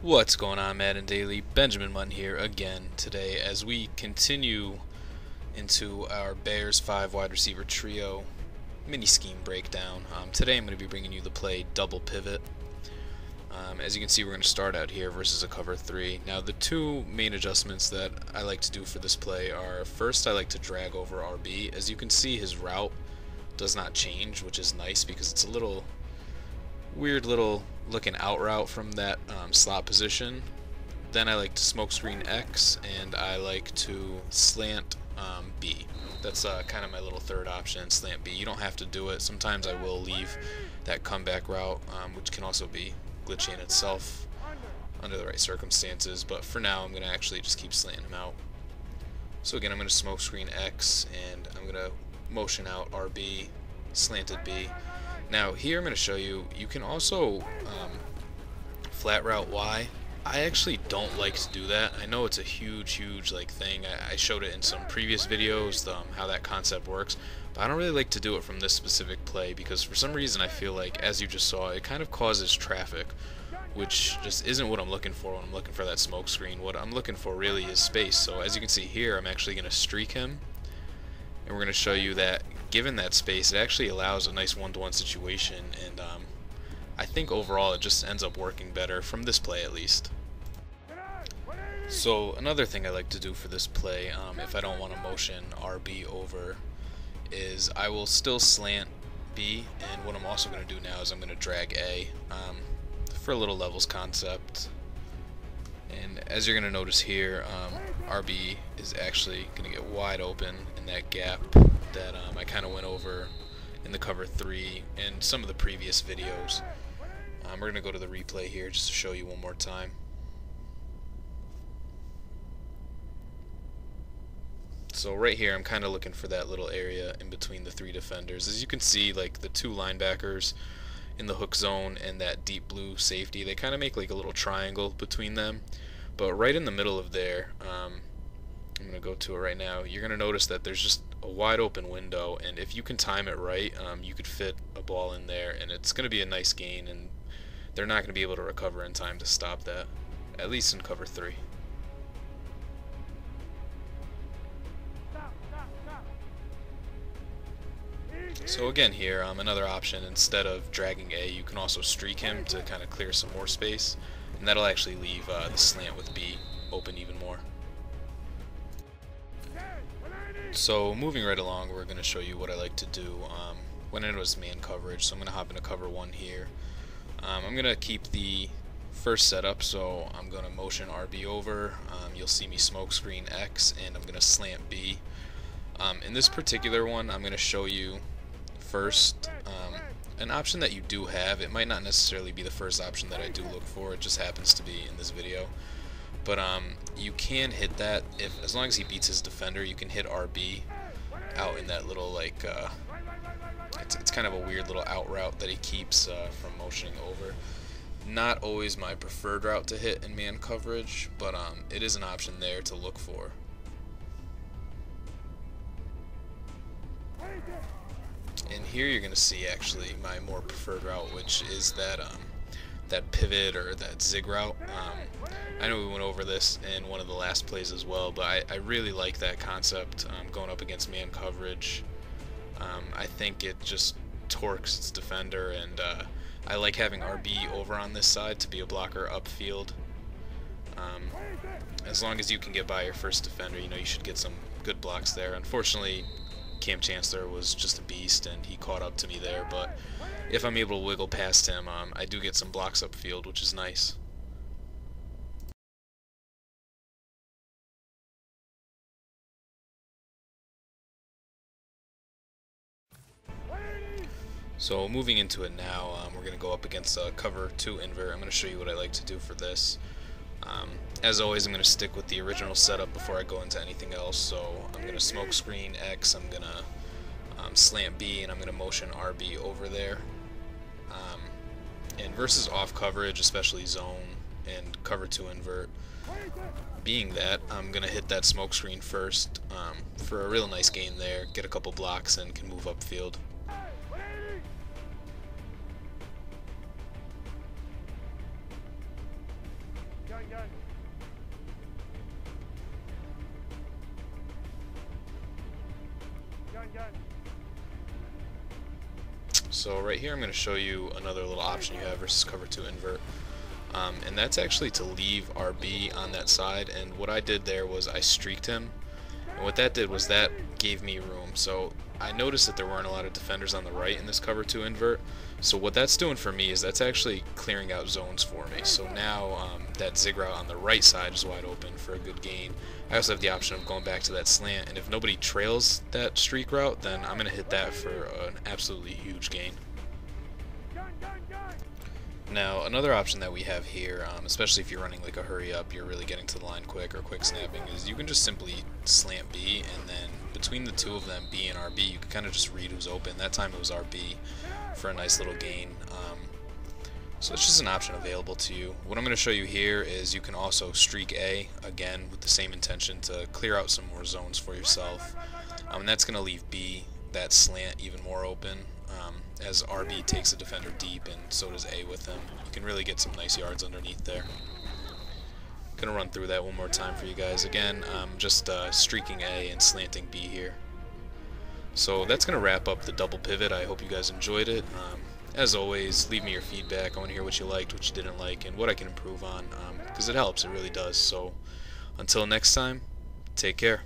What's going on, Madden Daily? BenjaminMutton here again today as we continue into our Bears 5 wide receiver trio mini scheme breakdown. Today I'm going to be bringing you the play double pivot. As you can see, we're going to start out here versus a cover 3. Now the two main adjustments that I like to do for this play are, first I like to drag over RB. As you can see, his route does not change, which is nice because it's a little weird little looking out route from that slot position. Then I like to smokescreen X, and I like to slant B. That's kind of my little third option, slant B. You don't have to do it. Sometimes I will leave that comeback route, which can also be glitchy in itself under the right circumstances, but for now I'm going to actually just keep slanting him out. So again, I'm going to smokescreen X, and I'm going to motion out RB, slanted B. Now here I'm going to show you, you can also flat route Y. I actually don't like to do that. I know it's a huge like thing. I showed it in some previous videos, how that concept works, but I don't really like to do it from this specific play because for some reason I feel like, as you just saw, it kind of causes traffic, which just isn't what I'm looking for when I'm looking for that smoke screen. What I'm looking for really is space. So as you can see here, I'm actually going to streak him, and we're going to show you that given that space, it actually allows a nice one-to-one situation, and I think overall it just ends up working better from this play at least. So another thing I like to do for this play, if I don't want to motion RB over, is I will still slant B, and what I'm also going to do now is I'm going to drag A for a little levels concept. And as you're going to notice here, RB is actually going to get wide open in that gap that I kind of went over in the cover 3 in some of the previous videos. We're going to go to the replay here just to show you one more time. So right here I'm kind of looking for that little area in between the 3 defenders. As you can see, like the 2 linebackers in the hook zone and that deep blue safety, they kind of make like a little triangle between them. But right in the middle of there, I'm going to go to it right now, you're going to notice that there's just a wide open window, and if you can time it right, you could fit a ball in there, and it's going to be a nice gain, and they're not going to be able to recover in time to stop that, at least in cover 3. So again here, another option, instead of dragging A, you can also streak him to kind of clear some more space, and that'll actually leave the slant with B open even more. So moving right along, we're going to show you what I like to do when it was man coverage. So I'm going to hop into cover 1 here. I'm going to keep the first setup, so I'm going to motion RB over. You'll see me smokescreen X, and I'm going to slant B. In this particular one, I'm going to show you first an option that you do have. It might not necessarily be the first option that I do look for, it just happens to be in this video. But you can hit that, as long as he beats his defender, you can hit RB out in that little, like, it's kind of a weird little out route that he keeps from motioning over. Not always my preferred route to hit in man coverage, but it is an option there to look for. And here you're going to see actually my more preferred route, which is that that pivot or that zig route. I know we went over this in one of the last plays as well, but I really like that concept going up against man coverage. I think it just torques its defender, and I like having RB over on this side to be a blocker upfield. As long as you can get by your first defender, you know, you should get some good blocks there. Unfortunately, Cam Chancellor was just a beast, and he caught up to me there, but if I'm able to wiggle past him, I do get some blocks upfield, which is nice. So moving into it now, we're going to go up against a cover 2 invert. I'm going to show you what I like to do for this. As always, I'm going to stick with the original setup before I go into anything else. So I'm going to smoke screen X, I'm going to slant B, and I'm going to motion RB over there. And versus off coverage, especially zone and cover 2 invert, being that I'm going to hit that smoke screen first for a real nice gain there, get a couple blocks, and can move upfield. So right here I'm going to show you another little option you have versus cover 2 invert. And that's actually to leave RB on that side, and what I did there was I streaked him, and what that did was that gave me room. So I noticed that there weren't a lot of defenders on the right in this cover 2 invert, so what that's doing for me is that's actually clearing out zones for me. So now that zig route on the right side is wide open for a good gain. I also have the option of going back to that slant, and if nobody trails that streak route, then I'm going to hit that for an absolutely huge gain. Now, another option that we have here, especially if you're running like a hurry up, you're really getting to the line quick or quick snapping, is you can just simply slant B, and then between the two of them, B and RB, you can kind of just read who's open. That time it was RB for a nice little gain. So it's just an option available to you. What I'm going to show you here is you can also streak A, again with the same intention to clear out some more zones for yourself. And that's going to leave B, that slant, even more open. As RB takes a defender deep, and so does A with him. You can really get some nice yards underneath there. Gonna run through that one more time for you guys. Again, just streaking A and slanting B here. So that's gonna wrap up the double pivot. I hope you guys enjoyed it. As always, leave me your feedback. I want to hear what you liked, what you didn't like, and what I can improve on, because it helps. It really does. So until next time, take care.